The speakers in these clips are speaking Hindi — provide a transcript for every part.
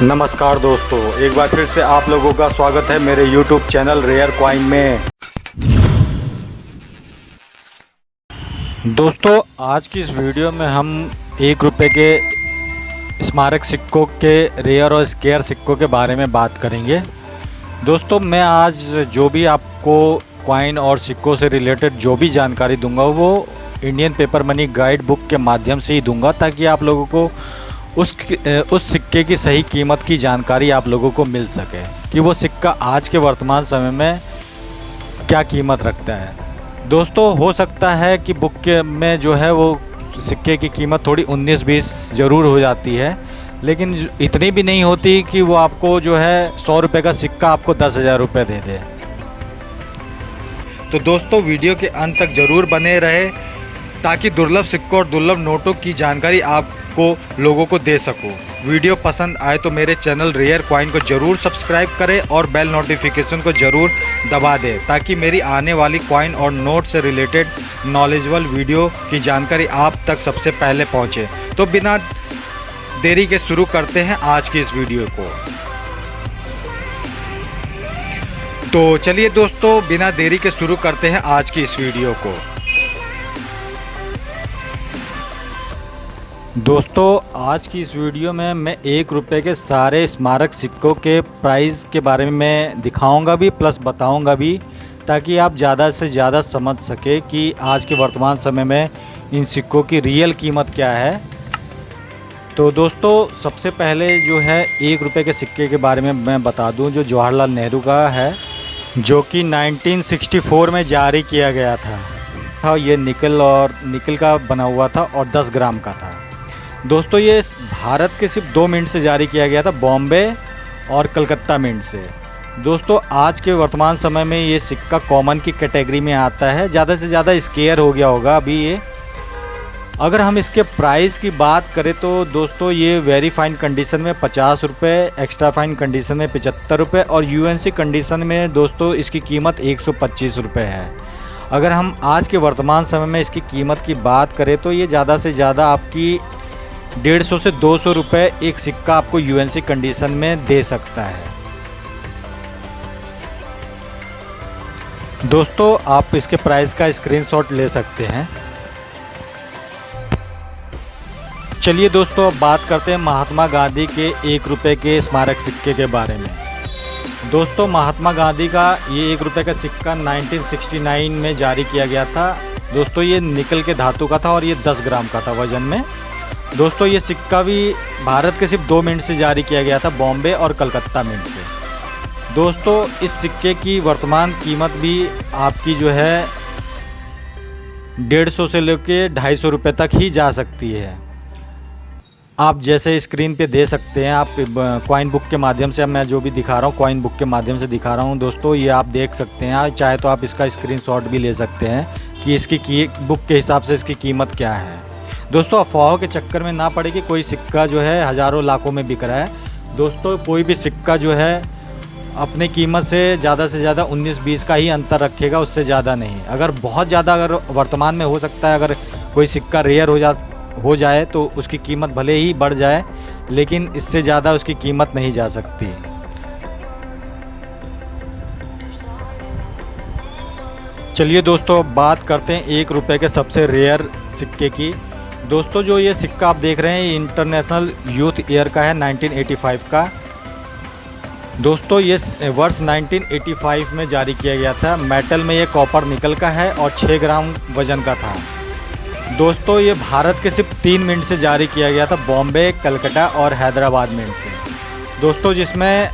नमस्कार दोस्तों, एक बार फिर से आप लोगों का स्वागत है मेरे YouTube चैनल रेयर कॉइन में। दोस्तों, आज की इस वीडियो में हम 1 रुपये के स्मारक सिक्कों के रेयर और स्केयर सिक्कों के बारे में बात करेंगे। दोस्तों, मैं आज जो भी आपको कॉइन और सिक्कों से रिलेटेड जो भी जानकारी दूंगा वो Indian paper money guide book के माध्यम से ही दूंगा, ताकि आप लोगों को उस सिक्के की सही कीमत की जानकारी आप लोगों को मिल सके कि वो सिक्का आज के वर्तमान समय में क्या कीमत रखता है। दोस्तों, हो सकता है कि बुक के में जो है वो सिक्के की कीमत थोड़ी 19-20 ज़रूर हो जाती है, लेकिन इतनी भी नहीं होती कि वो आपको जो है 100 रुपये का सिक्का आपको 10,000 रुपये दे दे। तो दोस्तों, वीडियो के अंत तक ज़रूर बने रहे ताकि दुर्लभ सिक्कों और दुर्लभ नोटों की जानकारी आपको लोगों को दे सकूं। वीडियो पसंद आए तो मेरे चैनल रेयर कॉइन को ज़रूर सब्सक्राइब करें और बेल नोटिफिकेशन को ज़रूर दबा दें, ताकि मेरी आने वाली कॉइन और नोट से रिलेटेड नॉलेजेबल वीडियो की जानकारी आप तक सबसे पहले पहुंचे। तो बिना देरी के शुरू करते हैं आज की इस वीडियो को। तो चलिए दोस्तों, बिना देरी के शुरू करते हैं आज की इस वीडियो को। दोस्तों, आज की इस वीडियो में मैं 1 रुपये के सारे स्मारक सिक्कों के प्राइस के बारे में दिखाऊंगा भी, प्लस बताऊंगा भी, ताकि आप ज़्यादा से ज़्यादा समझ सके कि आज के वर्तमान समय में इन सिक्कों की रियल कीमत क्या है। तो दोस्तों, सबसे पहले जो है 1 रुपये के सिक्के के बारे में मैं बता दूं, जो जवाहरलाल नेहरू का है, जो कि 1964 में जारी किया गया था। ये निकल का बना हुआ था और 10 ग्राम का था। दोस्तों, ये भारत के सिर्फ 2 मिनट से जारी किया गया था, बॉम्बे और कलकत्ता मिंट से। दोस्तों, आज के वर्तमान समय में ये सिक्का कॉमन की कैटेगरी में आता है, ज़्यादा से ज़्यादा स्केयर हो गया होगा अभी ये। अगर हम इसके प्राइस की बात करें तो दोस्तों, ये वेरी फाइन कंडीशन में 50 रुपये, एक्स्ट्रा फाइन कंडीशन में 75 रुपये और यूएनसी कंडीशन में दोस्तों इसकी कीमत 125 रुपये है। अगर हम आज के वर्तमान समय में इसकी कीमत की बात करें तो ये ज़्यादा से ज़्यादा आपकी 150 से 200 रुपये एक सिक्का आपको यूएनसी कंडीशन में दे सकता है। दोस्तों, आप इसके प्राइस का स्क्रीनशॉट ले सकते हैं। चलिए दोस्तों, अब बात करते हैं महात्मा गांधी के 1 रुपये के स्मारक सिक्के के बारे में। दोस्तों, महात्मा गांधी का ये 1 रुपये का सिक्का 1969 में जारी किया गया था। दोस्तों, ये निकल के धातु का था और ये 10 ग्राम का था वजन में। दोस्तों, ये सिक्का भी भारत के सिर्फ 2 मिनट से जारी किया गया था, बॉम्बे और कलकत्ता मिंट से। दोस्तों, इस सिक्के की वर्तमान कीमत भी आपकी जो है 150 से लेकर 250 रुपये तक ही जा सकती है। आप जैसे स्क्रीन पे दे सकते हैं, आप कॉइन बुक के माध्यम से, मैं जो भी दिखा रहा हूँ कॉइन बुक के माध्यम से दिखा रहा हूँ दोस्तों, ये आप देख सकते हैं। चाहे तो आप इसका स्क्रीनशॉट भी ले सकते हैं कि इसकी बुक के हिसाब से इसकी कीमत क्या है। दोस्तों, अफवाहों के चक्कर में ना पड़े कि कोई सिक्का जो है हज़ारों लाखों में बिक रहा है। दोस्तों, कोई भी सिक्का जो है अपने कीमत से ज़्यादा 19-20 का ही अंतर रखेगा, उससे ज़्यादा नहीं। अगर बहुत ज़्यादा अगर वर्तमान में हो सकता है, अगर कोई सिक्का रेयर हो जाए तो उसकी कीमत भले ही बढ़ जाए, लेकिन इससे ज़्यादा उसकी कीमत नहीं जा सकती। चलिए दोस्तों, बात करते हैं 1 रुपये के सबसे रेयर सिक्के की। दोस्तों, जो ये सिक्का आप देख रहे हैं, ये इंटरनेशनल यूथ ईयर का है, 1985 का। दोस्तों, ये वर्ष 1985 में जारी किया गया था। मेटल में ये कॉपर निकल का है और 6 ग्राम वजन का था। दोस्तों, ये भारत के सिर्फ 3 मिनट से जारी किया गया था, बॉम्बे, कलकत्ता और हैदराबाद मिंट से। दोस्तों, जिसमें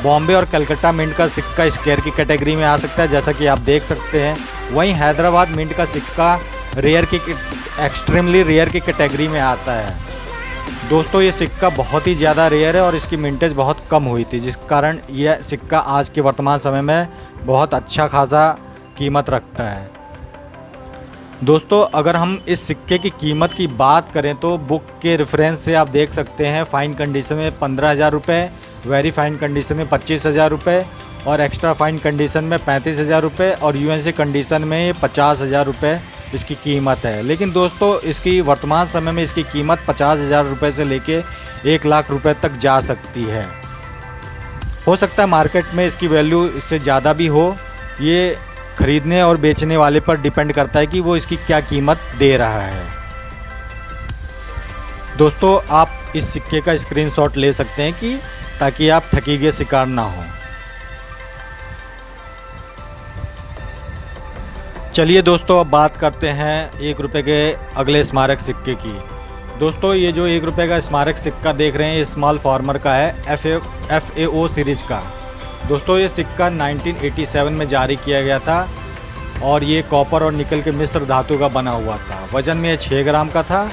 बॉम्बे और कलकत्ता मिंट का सिक्का स्केयर की कैटेगरी में आ सकता है, जैसा कि आप देख सकते हैं। वहीं हैदराबाद मिंट का सिक्का रेयर की एक्सट्रीमली रेयर की कैटेगरी में आता है। दोस्तों, ये सिक्का बहुत ही ज़्यादा रेयर है और इसकी मिंटेज बहुत कम हुई थी, जिस कारण यह सिक्का आज के वर्तमान समय में बहुत अच्छा खासा कीमत रखता है। दोस्तों, अगर हम इस सिक्के की कीमत की बात करें तो बुक के रेफरेंस से आप देख सकते हैं, फ़ाइन कंडीशन में 15,000 रुपये, वेरी फाइन कंडीशन में 25,000 रुपये और एक्स्ट्रा फाइन कंडीशन में 35,000 रुपये और यूएनसी कंडीशन में 50,000 रुपये इसकी कीमत है। लेकिन दोस्तों, इसकी वर्तमान समय में इसकी कीमत 50,000 रुपये से लेके 1,00,000 रुपए तक जा सकती है। हो सकता है मार्केट में इसकी वैल्यू इससे ज़्यादा भी हो। ये खरीदने और बेचने वाले पर डिपेंड करता है कि वो इसकी क्या कीमत दे रहा है। दोस्तों, आप इस सिक्के का स्क्रीनशॉट ले सकते हैं कि ताकि आप ठगी के शिकार ना हो। चलिए दोस्तों, अब बात करते हैं 1 रुपये के अगले स्मारक सिक्के की। दोस्तों, ये जो 1 रुपये का स्मारक सिक्का देख रहे हैं, ये स्मॉल फार्मर का है, FAO सीरीज का। दोस्तों, ये सिक्का 1987 में जारी किया गया था और ये कॉपर और निकल के मिश्र धातु का बना हुआ था। वज़न में 6 ग्राम का था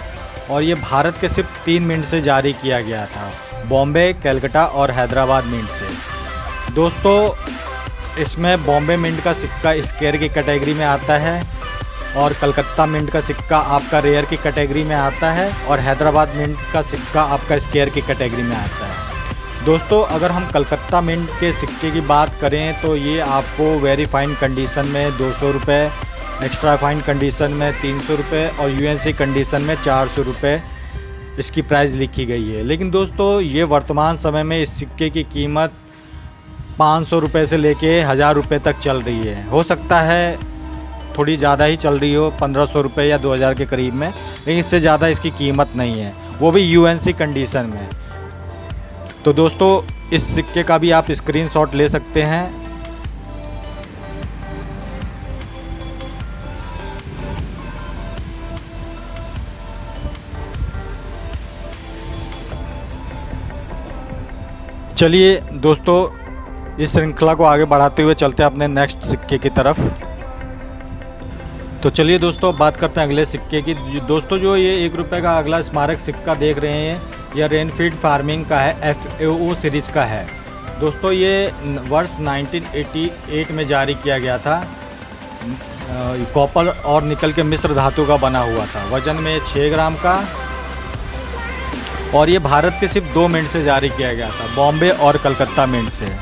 और ये भारत के सिर्फ 3 मिंट से जारी किया गया था, बॉम्बे, कलकत्ता और हैदराबाद मिंट से। दोस्तों, इसमें बॉम्बे मिंट का सिक्का स्केयर की कैटेगरी में आता है और कलकत्ता मिंट का सिक्का आपका रेयर की कैटेगरी में आता है और हैदराबाद मिंट का सिक्का आपका स्केयर की कैटेगरी में आता है। दोस्तों, अगर हम कलकत्ता मिंट के सिक्के की बात करें तो ये आपको वेरी फाइन कंडीशन में 200 रुपये, एक्स्ट्रा फाइन कंडीशन में 300 रुपये और UNC कंडीशन में 400 रुपये इसकी प्राइस लिखी गई है। लेकिन दोस्तों, ये वर्तमान समय में इस सिक्के की कीमत 500 रुपये से लेके 1000 रुपये तक चल रही है। हो सकता है थोड़ी ज़्यादा ही चल रही हो, 1500 रुपये या 2000 के करीब में, लेकिन इससे ज़्यादा इसकी कीमत नहीं है, वो भी UNC कंडीशन में। तो दोस्तों, इस सिक्के का भी आप स्क्रीनशॉट ले सकते हैं। चलिए दोस्तों, इस श्रृंखला को आगे बढ़ाते हुए चलते हैं अपने नेक्स्ट सिक्के की तरफ। तो चलिए दोस्तों, बात करते हैं अगले सिक्के की। दोस्तों, जो ये 1 रुपये का अगला स्मारक सिक्का देख रहे हैं, यह रेनफीड फार्मिंग का है, FAO सीरीज़ का है। दोस्तों, ये वर्ष 1988 में जारी किया गया था। कॉपर और निकल के मिश्र धातु का बना हुआ था। वज़न में 6 ग्राम का और ये भारत के सिर्फ 2 मिंट से जारी किया गया था, बॉम्बे और कलकत्ता मिंट से।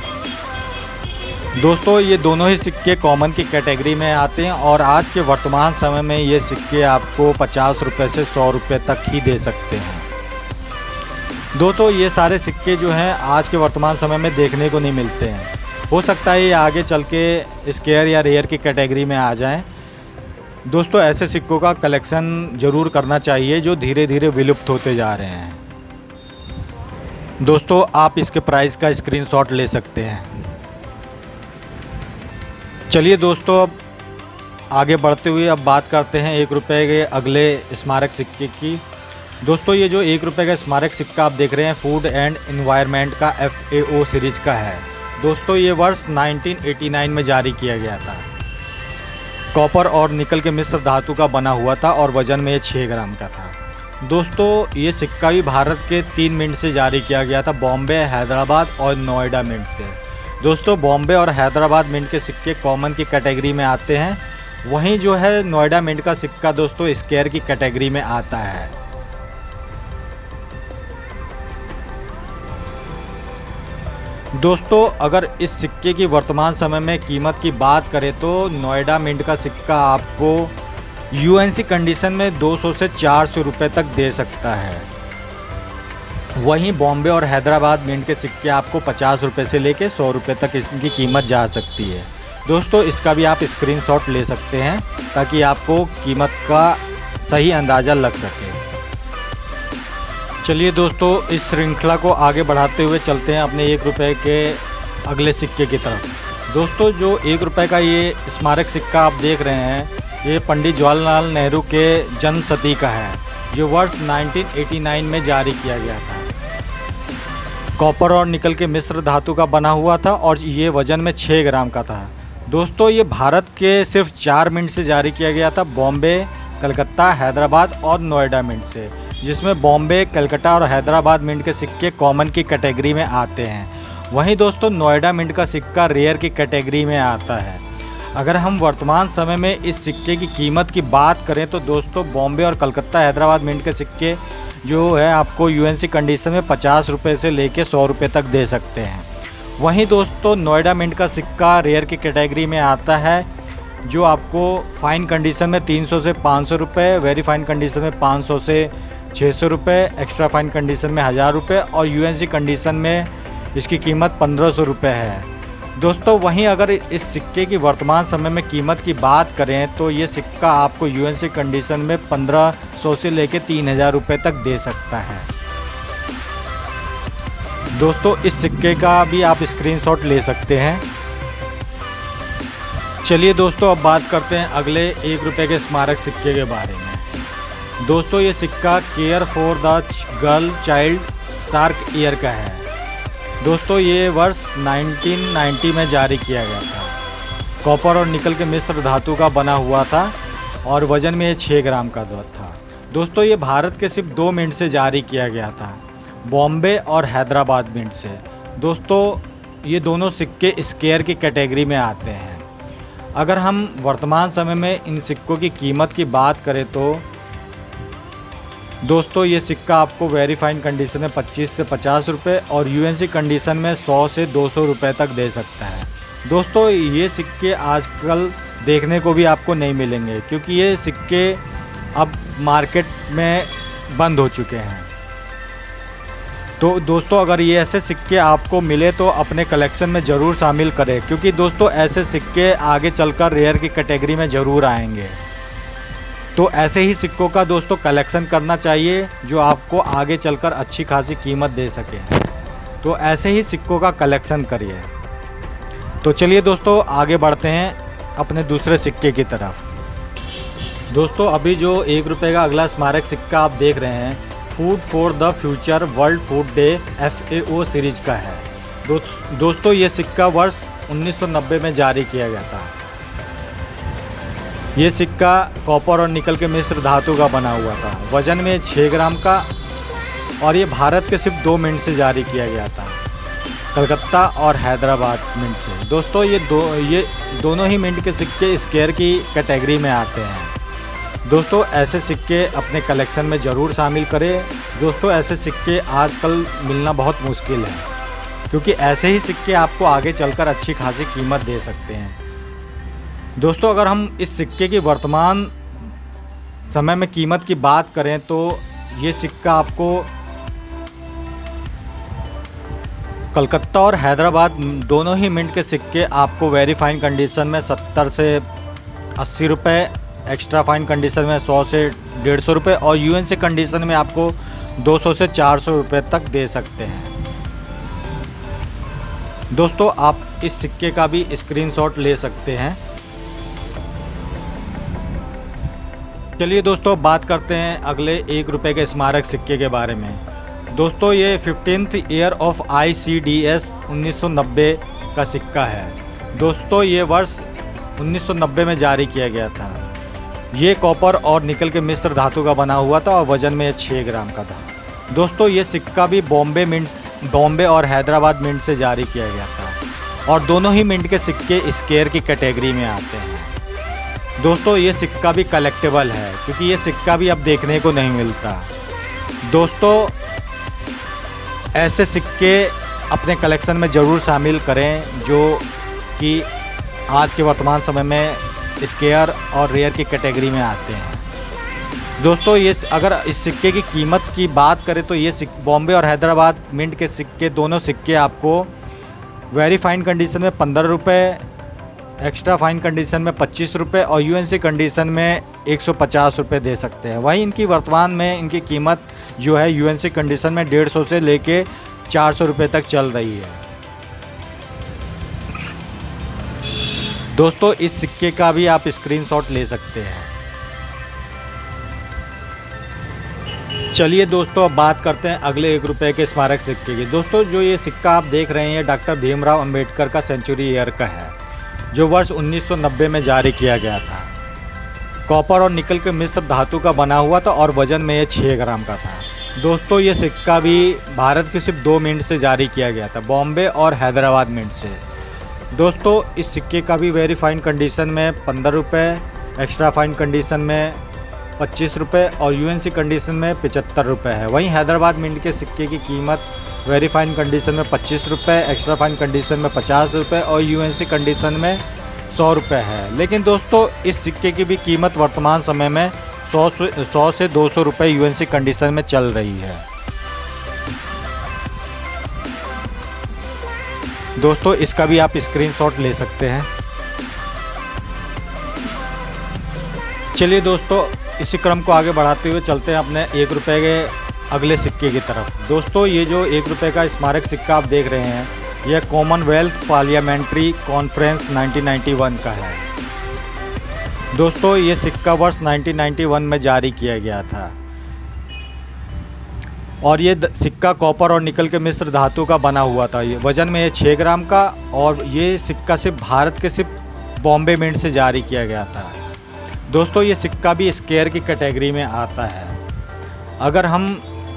दोस्तों, ये दोनों ही सिक्के कॉमन की कैटेगरी में आते हैं और आज के वर्तमान समय में ये सिक्के आपको 50 रुपये से 100 रुपये तक ही दे सकते हैं। दोस्तों, ये सारे सिक्के जो हैं आज के वर्तमान समय में देखने को नहीं मिलते हैं। हो सकता है ये आगे चल के स्केयर या रेयर की कैटेगरी में आ जाएं। दोस्तों, ऐसे सिक्कों का कलेक्शन ज़रूर करना चाहिए जो धीरे धीरे विलुप्त होते जा रहे हैं। दोस्तों, आप इसके प्राइस का स्क्रीनशॉट ले सकते हैं। चलिए दोस्तों, अब आगे बढ़ते हुए अब बात करते हैं 1 रुपये के अगले स्मारक सिक्के की। दोस्तों, ये जो 1 रुपये का स्मारक सिक्का आप देख रहे हैं, फूड एंड एनवायरनमेंट का FAO सीरीज का है। दोस्तों, ये वर्ष 1989 में जारी किया गया था। कॉपर और निकल के मिश्र धातु का बना हुआ था और वज़न में 6 ग्राम का था। दोस्तों, ये सिक्का भी भारत के 3 मिंट से जारी किया गया था, बॉम्बे, हैदराबाद और नोएडा मिंट से। दोस्तों, बॉम्बे और हैदराबाद मिंट के सिक्के कॉमन की कैटेगरी में आते हैं, वहीं जो है नोएडा मिंट का सिक्का दोस्तों स्केयर की कैटेगरी में आता है। दोस्तों, अगर इस सिक्के की वर्तमान समय में कीमत की बात करें तो नोएडा मिंट का सिक्का आपको UNC कंडीशन में 200 से 400 रुपये तक दे सकता है। वहीं बॉम्बे और हैदराबाद मिंट के सिक्के आपको 50 रुपये से लेके 100 रुपये तक इसकी कीमत जा सकती है। दोस्तों, इसका भी आप स्क्रीनशॉट ले सकते हैं ताकि आपको कीमत का सही अंदाज़ा लग सके। चलिए दोस्तों, इस श्रृंखला को आगे बढ़ाते हुए चलते हैं अपने 1 रुपये के अगले सिक्के की तरफ। दोस्तों, जो 1 रुपये का ये स्मारक सिक्का आप देख रहे हैं, ये पंडित जवाहरलाल नेहरू के जन्म शती का है, जो वर्ष 1989 में जारी किया गया था। कॉपर और निकल के मिश्र धातु का बना हुआ था और ये वज़न में 6 ग्राम का था। दोस्तों, ये भारत के सिर्फ 4 मिंट से जारी किया गया था, बॉम्बे, कलकत्ता, हैदराबाद और नोएडा मिंट से, जिसमें बॉम्बे, कलकत्ता और हैदराबाद मिंट के सिक्के कॉमन की कैटेगरी में आते हैं। वहीं दोस्तों, नोएडा मिंट का सिक्का रेयर की कैटेगरी में आता है। अगर हम वर्तमान समय में इस सिक्के की कीमत की बात करें तो दोस्तों, बॉम्बे और कलकत्ता, हैदराबाद मिंट के सिक्के जो है आपको UNC कंडीशन में 50 रुपये से लेके 100 रुपये तक दे सकते हैं। वहीं दोस्तों, नोएडा मिंट का सिक्का रेयर की कैटेगरी में आता है, जो आपको फाइन कंडीशन में 300 से 500 रुपये, वेरी फाइन कंडीशन में 500 से 600 रुपये, एक्स्ट्रा फाइन कंडीशन में 1000 रुपये और यूएनसी कंडीशन में इसकी कीमत 1500 रुपये है। दोस्तों वहीं अगर इस सिक्के की वर्तमान समय में कीमत की बात करें तो ये सिक्का आपको यूएनसी कंडीशन में 1500 से लेकर 3000 रुपये तक दे सकता है। दोस्तों इस सिक्के का भी आप स्क्रीनशॉट ले सकते हैं। चलिए दोस्तों अब बात करते हैं अगले 1 रुपये के स्मारक सिक्के के बारे में। दोस्तों ये सिक्का care for the girl child shark year का है। दोस्तों ये वर्ष 1990 में जारी किया गया था। कॉपर और निकल के मिश्र धातु का बना हुआ था और वज़न में ये 6 ग्राम का था। दोस्तों ये भारत के सिर्फ 2 मिनट से जारी किया गया था, बॉम्बे और हैदराबाद मिंट से। दोस्तों ये दोनों सिक्के स्क्वायर की कैटेगरी में आते हैं। अगर हम वर्तमान समय में इन सिक्कों की कीमत की बात करें तो दोस्तों ये सिक्का आपको वेरी फाइन कंडीशन में 25 से 50 रुपये और यूएनसी कंडीशन में 100 से 200 रुपये तक दे सकता है। दोस्तों ये सिक्के आजकल देखने को भी आपको नहीं मिलेंगे क्योंकि ये सिक्के अब मार्केट में बंद हो चुके हैं। तो दोस्तों अगर ये ऐसे सिक्के आपको मिले तो अपने कलेक्शन में ज़रूर शामिल करें, क्योंकि दोस्तों ऐसे सिक्के आगे चलकर रेयर की कैटेगरी में ज़रूर आएंगे। तो ऐसे ही सिक्कों का दोस्तों कलेक्शन करना चाहिए जो आपको आगे चलकर अच्छी खासी कीमत दे सके। तो ऐसे ही सिक्कों का कलेक्शन करिए। तो चलिए दोस्तों आगे बढ़ते हैं अपने दूसरे सिक्के की तरफ। दोस्तों अभी जो 1 रुपये का अगला स्मारक सिक्का आप देख रहे हैं, food for the future world food day FAO series का है। दोस्तों ये सिक्का वर्ष 1990 में जारी किया गया था। ये सिक्का कॉपर और निकल के मिश्र धातु का बना हुआ था, वज़न में 6 ग्राम का और ये भारत के सिर्फ 2 मिनट से जारी किया गया था, कलकत्ता और हैदराबाद मिंट से। दोस्तों ये दोनों ही मिंट के सिक्के स्क्वायर की कैटेगरी में आते हैं। दोस्तों ऐसे सिक्के अपने कलेक्शन में ज़रूर शामिल करें। दोस्तों ऐसे सिक्के आजकल मिलना बहुत मुश्किल है, क्योंकि ऐसे ही सिक्के आपको आगे चलकर अच्छी खासी कीमत दे सकते हैं। दोस्तों अगर हम इस सिक्के की वर्तमान समय में कीमत की बात करें तो ये सिक्का आपको कलकत्ता और हैदराबाद दोनों ही मिंट के सिक्के आपको वेरी फाइन कंडीशन में 70 से 80 रुपये, एक्स्ट्रा फाइन कंडीशन में 100 से 150 रुपये और यूएनसी कंडीशन में आपको 200 से 400 रुपये तक दे सकते हैं। दोस्तों आप इस सिक्के का भी स्क्रीनशॉट ले सकते हैं। चलिए दोस्तों बात करते हैं अगले 1 रुपये के स्मारक सिक्के के बारे में। दोस्तों ये 15th ईयर ऑफ ICDS 1990 का सिक्का है। दोस्तों ये वर्ष 1990 में जारी किया गया था। ये कॉपर और निकल के मिश्र धातु का बना हुआ था और वज़न में 6 ग्राम का था। दोस्तों ये सिक्का भी बॉम्बे और हैदराबाद मिंट से जारी किया गया था और दोनों ही मिंट के सिक्के स्क्वायर की कैटेगरी में आते हैं। दोस्तों ये सिक्का भी कलेक्टेबल है, क्योंकि ये सिक्का भी अब देखने को नहीं मिलता। दोस्तों ऐसे सिक्के अपने कलेक्शन में ज़रूर शामिल करें जो कि आज के वर्तमान समय में स्क्वायर और रेयर की कैटेगरी में आते हैं। दोस्तों ये अगर इस सिक्के की कीमत की बात करें तो ये बॉम्बे और हैदराबाद मिंट के सिक्के दोनों सिक्के आपको वेरी फाइन कंडीशन में 15 रुपये, एक्स्ट्रा फाइन कंडीशन में 25 रुपये और यूएनसी कंडीशन में 150 रुपये दे सकते हैं। वहीं इनकी वर्तमान में इनकी कीमत जो है यूएनसी कंडीशन में 150 से लेके 400 रुपये तक चल रही है। दोस्तों इस सिक्के का भी आप स्क्रीनशॉट ले सकते हैं। चलिए दोस्तों अब बात करते हैं अगले 1 रुपये के स्मारक सिक्के की। दोस्तों जो ये सिक्का आप देख रहे हैं डॉक्टर भीमराव अंबेडकर का सेंचुरी ईयर का है, जो वर्ष 1990 में जारी किया गया था। कॉपर और निकल के मिश्र धातु का बना हुआ था और वज़न में ये 6 ग्राम का था। दोस्तों ये सिक्का भी भारत के सिर्फ 2 मिनट से जारी किया गया था, बॉम्बे और हैदराबाद मिंट से। दोस्तों इस सिक्के का भी वेरी फाइन कंडीशन में 15 रुपये, एक्स्ट्रा फाइन कंडीशन में 25 रुपये और यूएनसी कंडीशन में 75 रुपये है। वहीं हैदराबाद मिंट के सिक्के की कीमत वेरी फाइन कंडीशन में 25 रुपये, एक्स्ट्रा फाइन कंडीशन में 50 रुपये और यूएनसी कंडीशन में 100 रुपये है। लेकिन दोस्तों इस सिक्के की भी कीमत वर्तमान समय में 100 से 200 रुपये यूएनसी कंडीशन में चल रही है। दोस्तों इसका भी आप स्क्रीनशॉट ले सकते हैं। चलिए दोस्तों, इसी क्रम को आगे बढ़ाते हुए चलते हैं अपने 1 रुपये के अगले सिक्के की तरफ। दोस्तों ये जो 1 रुपये का स्मारक सिक्का आप देख रहे हैं, यह कॉमनवेल्थ पार्लियामेंट्री कॉन्फ्रेंस 1991 का है। दोस्तों ये सिक्का वर्ष 1991 में जारी किया गया था और ये सिक्का कॉपर और निकल के मिश्र धातु का बना हुआ था। ये वज़न में ये 6 ग्राम का, और ये सिक्का सिर्फ भारत के सिर्फ बॉम्बे मिंट से जारी किया गया था। दोस्तों ये सिक्का भी स्क्वायर की कैटेगरी में आता है। अगर हम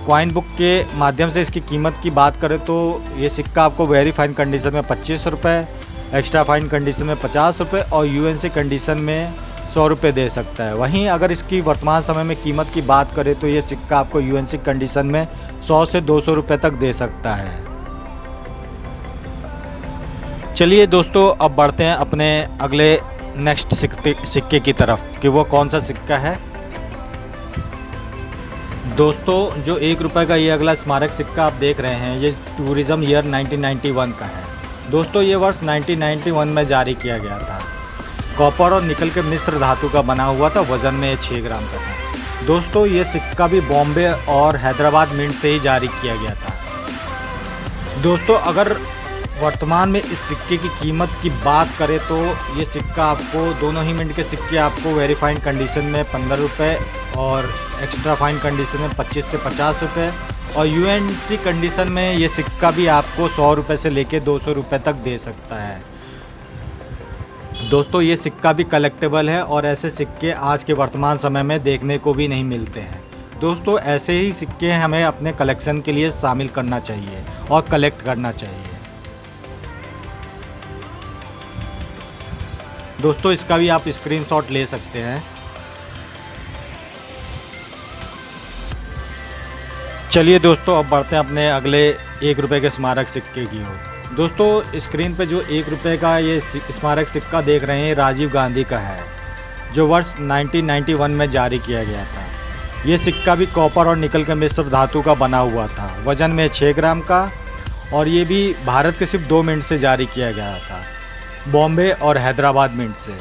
कॉइन बुक के माध्यम से इसकी कीमत की बात करें तो ये सिक्का आपको वेरी फाइन कंडीशन में 25 रुपये, एक्स्ट्रा फाइन कंडीशन में 50 रुपये और यूएनसी कंडीशन में 100 रुपये दे सकता है। वहीं अगर इसकी वर्तमान समय में कीमत की बात करें तो ये सिक्का आपको यूएनसी कंडीशन में 100 से 200 रुपये तक दे सकता है। चलिए दोस्तों, अब बढ़ते हैं अपने अगले नेक्स्ट सिक्के की तरफ कि वो कौन सा सिक्का है। दोस्तों जो 1 रुपये का ये अगला स्मारक सिक्का आप देख रहे हैं, ये टूरिज़्म ईयर 1991 का है। दोस्तों ये वर्ष 1991 में जारी किया गया था। कॉपर और निकल के मिश्र धातु का बना हुआ था, वज़न में 6 ग्राम का था। दोस्तों ये सिक्का भी बॉम्बे और हैदराबाद मिंट से ही जारी किया गया था। दोस्तों अगर वर्तमान में इस सिक्के की कीमत की बात करें तो ये सिक्का आपको, दोनों ही मिंट के सिक्के आपको वेरीफाइड कंडीशन में 15 रुपये और एक्स्ट्रा फाइन कंडीशन में 25 से 50 रुपये, और यूएनसी कंडीशन में ये सिक्का भी आपको 100 रुपये से लेके 200 रुपये तक दे सकता है। दोस्तों ये सिक्का भी कलेक्टेबल है और ऐसे सिक्के आज के वर्तमान समय में देखने को भी नहीं मिलते हैं। दोस्तों ऐसे ही सिक्के हमें अपने कलेक्शन के लिए शामिल करना चाहिए और कलेक्ट करना चाहिए। दोस्तों इसका भी आप स्क्रीनशॉट ले सकते हैं। चलिए दोस्तों, अब बढ़ते हैं अपने अगले 1 रुपये के स्मारक सिक्के की ओर। दोस्तों स्क्रीन पे जो 1 रुपये का ये स्मारक सिक्का देख रहे हैं, राजीव गांधी का है, जो वर्ष 1991 में जारी किया गया था। ये सिक्का भी कॉपर और निकल के मिश्र धातु का बना हुआ था, वज़न में 6 ग्राम का, और ये भी भारत के सिर्फ 2 मिंट से जारी किया गया था, बॉम्बे और हैदराबाद मिंट से,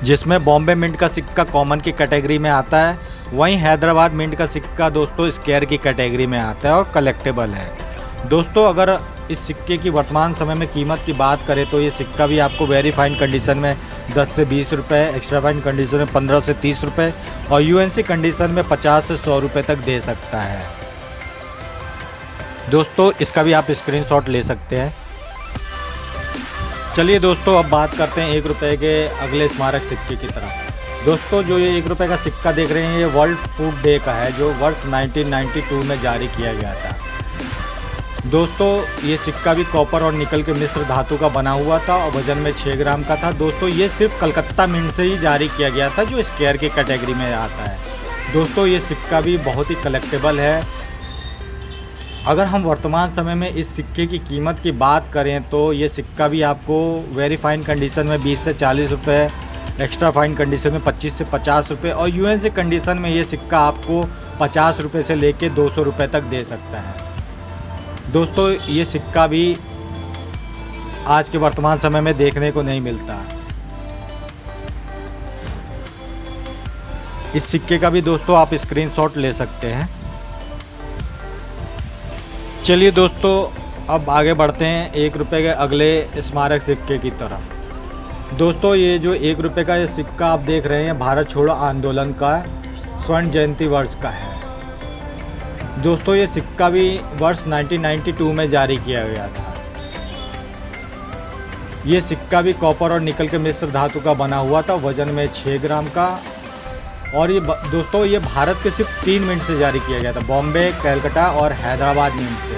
जिसमें बॉम्बे मिंट का सिक्का कॉमन की कैटेगरी में आता है, वहीं हैदराबाद मिंट का सिक्का दोस्तों स्क्वायर की कैटेगरी में आता है और कलेक्टेबल है। दोस्तों अगर इस सिक्के की वर्तमान समय में कीमत की बात करें तो ये सिक्का भी आपको वेरी फाइन कंडीशन में 10 से 20 रुपये, एक्स्ट्रा फाइन कंडीशन में 15 से 30 रुपये और यूएनसी कंडीशन में 50 से 100 रुपये तक दे सकता है। दोस्तों इसका भी आप स्क्रीनशॉट ले सकते हैं। चलिए दोस्तों, अब बात करते हैं 1 रुपये के अगले स्मारक सिक्के की तरफ। दोस्तों जो ये 1 रुपये का सिक्का देख रहे हैं, ये वर्ल्ड फूड डे का है, जो वर्ष 1992 में जारी किया गया था। दोस्तों ये सिक्का भी कॉपर और निकल के मिश्र धातु का बना हुआ था और वज़न में 6 ग्राम का था। दोस्तों ये सिर्फ कलकत्ता मिंट से ही जारी किया गया था, जो स्क्वायर की कैटेगरी में आता है। दोस्तों ये सिक्का भी बहुत ही कलेक्टेबल है। अगर हम वर्तमान समय में इस सिक्के की कीमत की बात करें तो ये सिक्का भी आपको वेरी फाइन कंडीशन में 20 से 40 रुपये, एक्स्ट्रा फाइन कंडीशन में 25 से 50 रुपये और यूएनसी कंडीशन में ये सिक्का आपको 50 रुपये से लेके 200 रुपये तक दे सकता है। दोस्तों ये सिक्का भी आज के वर्तमान समय में देखने को नहीं मिलता। इस सिक्के का भी दोस्तों आप स्क्रीनशॉट ले सकते हैं। चलिए दोस्तों, अब आगे बढ़ते हैं 1 रुपये के अगले स्मारक सिक्के की तरफ। दोस्तों ये जो 1 रुपये का ये सिक्का आप देख रहे हैं, भारत छोड़ो आंदोलन का स्वर्ण जयंती वर्ष का है। दोस्तों ये सिक्का भी वर्ष 1992 में जारी किया गया था। ये सिक्का भी कॉपर और निकल के मिश्र धातु का बना हुआ था, वज़न में 6 ग्राम का, और ये दोस्तों ये भारत के सिर्फ 3 मिंट से जारी किया गया था, बॉम्बे, कलकत्ता और हैदराबाद मिंट से।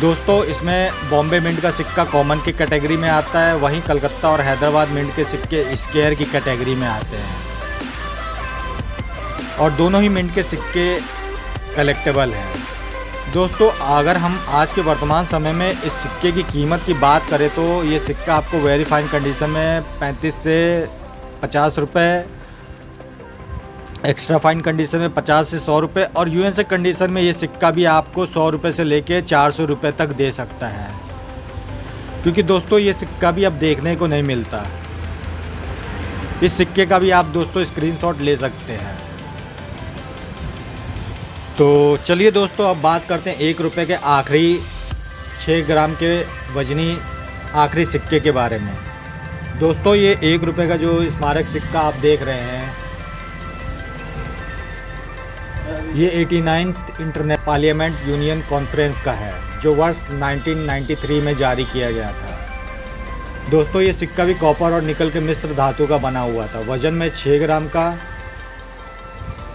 दोस्तों इसमें बॉम्बे मिंट का सिक्का कॉमन की कैटेगरी में आता है, वहीं कलकत्ता और हैदराबाद मिंट के सिक्के स्क्वायर की कैटेगरी में आते हैं, और दोनों ही मिंट के सिक्के कलेक्टेबल है। दोस्तों अगर हम आज के वर्तमान समय में इस सिक्के की कीमत की बात करें तो ये सिक्का आपको वेरी फाइन कंडीशन में 35 से 50 रुपये, एक्स्ट्रा फाइन कंडीशन में 50 से 100 रुपये, और यूएनसी कंडीशन में ये सिक्का भी आपको 100 रुपये से लेके 400 रुपये तक दे सकता है, क्योंकि दोस्तों ये सिक्का भी अब देखने को नहीं मिलता। इस सिक्के का भी आप दोस्तों स्क्रीनशॉट ले सकते हैं। तो चलिए दोस्तों अब बात करते हैं 1 रुपये के आखिरी 6 ग्राम के वजनी आखिरी सिक्के के बारे में। दोस्तों ये 1 रुपये का जो स्मारक सिक्का आप देख रहे हैं, ये 89th international parliament union conference का है, जो वर्ष 1993 में जारी किया गया था। दोस्तों ये सिक्का भी कॉपर और निकल के मिश्र धातु का बना हुआ था, वजन में 6 ग्राम का,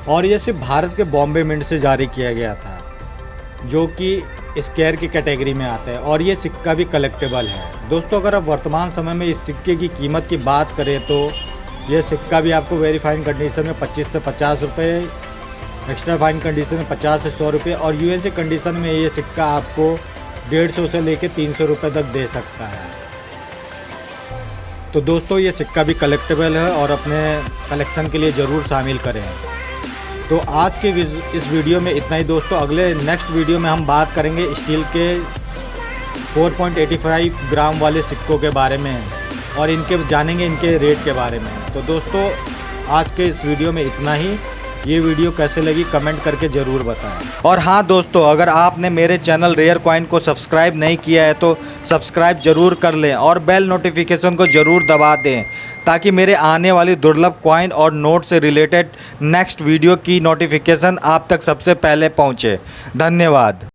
और ये सिर्फ भारत के बॉम्बे मिंट से जारी किया गया था, जो कि स्क्वायर की कैटेगरी में आता है, और ये सिक्का भी कलेक्टेबल है। दोस्तों अगर आप वर्तमान समय में इस सिक्के की कीमत की बात करें तो ये सिक्का भी आपको वेरी फाइन कंडीशन में 25 से 50 रुपये, एक्स्ट्रा फाइन कंडीशन में 50 से 100 रुपये, और यूएनसी कंडीशन में ये सिक्का आपको 150 से लेकर 300 रुपये तक दे सकता है। तो दोस्तों ये सिक्का भी कलेक्टेबल है और अपने कलेक्शन के लिए ज़रूर शामिल करें। तो आज के इस वीडियो में इतना ही दोस्तों। अगले नेक्स्ट वीडियो में हम बात करेंगे स्टील के 4.85 ग्राम वाले सिक्कों के बारे में, और जानेंगे इनके रेट के बारे में। तो दोस्तों आज के इस वीडियो में इतना ही। ये वीडियो कैसे लगी कमेंट करके ज़रूर बताएं। और हाँ दोस्तों, अगर आपने मेरे चैनल रेयर कॉइन को सब्सक्राइब नहीं किया है तो सब्सक्राइब ज़रूर कर लें और बेल नोटिफिकेशन को ज़रूर दबा दें, ताकि मेरे आने वाली दुर्लभ कॉइन और नोट से रिलेटेड नेक्स्ट वीडियो की नोटिफिकेशन आप तक सबसे पहले पहुँचे। धन्यवाद।